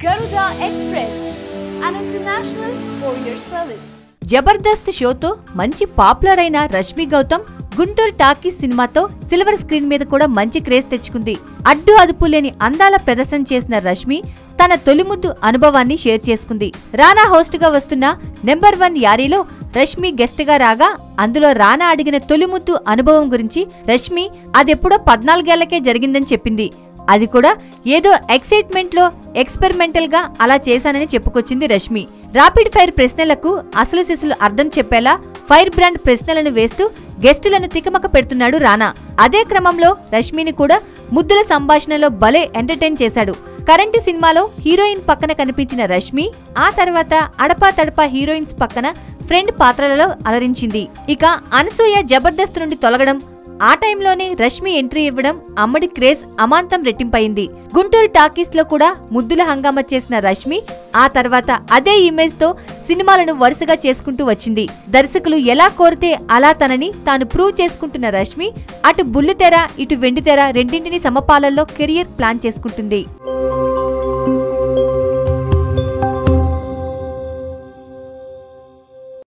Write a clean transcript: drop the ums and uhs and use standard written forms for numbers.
Garuda Express, an international courier service. Jabardasth షోతో మంచి popular అయిన Rashmi Gautam Guntur talkies సినిమాతో సిల్వర్ స్క్రీన్ మీద కూడా మంచి క్రేజ్ తెచ్చుకుంది. అడ్డు అదుపు లేని అందాల ప్రదర్శన చేసిన రష్మి తన తొలిముద్దు అనుభవాన్ని షేర్ చేసుకుంది. రానా హోస్ట్ గా వస్తున్న నెంబర్ 1 యారీలో రష్మి గెస్ట్ గా రాగా అందులో రానా అడిగిన తొలిముద్దు అనుభవం గురించి రష్మి అదెప్పుడో 14 ఏళ్లకే జరిగిందని చెప్పింది. అది కూడా ఏదో ఎక్సైట్మెంట్ లో ఎక్స్పెరిమెంటల్ గా అలా చేశానని చెప్పుకొచ్చింది రష్మి. రాపిడ్ ఫైర్ ప్రశ్నలకు అసలు సిసలు అర్థం చెప్పేలా ఫైర్ బ్రాండ్ ప్రశ్నలను వేస్తూ గెస్టులను తికమక పెడుతున్నాడు రానా. అదే క్రమంలో రష్మిని కూడా ముద్దుల సంభాషణలో భలే ఎంటర్టైన్ చేశాడు. కరెంటు సినిమాలో హీరోయిన్ పక్కన కనిపించిన రష్మి ఆ తర్వాత అడపా తడపా హీరోయిన్స్ పక్కన ఫ్రెండ్ పాత్రలలో అలరించింది. ఇక అనసూయ జబర్దస్త్ నుండి తొలగడం, ఆ టైంలోనే రష్మి ఎంట్రీ ఇవ్వడం అమ్మడి క్రేజ్ అమాంతం రెట్టింపయింది. గుంటూరు టాకీస్ లో కూడా ముద్దుల హంగామా చేసిన రష్మి ఆ తర్వాత అదే ఇమేజ్ తో సినిమాలను వరుసగా చేసుకుంటూ వచ్చింది. దర్శకులు ఎలా కోరితే అలా తనని తాను ప్రూవ్ చేసుకుంటున్న రష్మి అటు బుల్లితెర ఇటు వెండితెర రెండింటినీ సమపాలల్లో కెరియర్ ప్లాన్ చేసుకుంటుంది.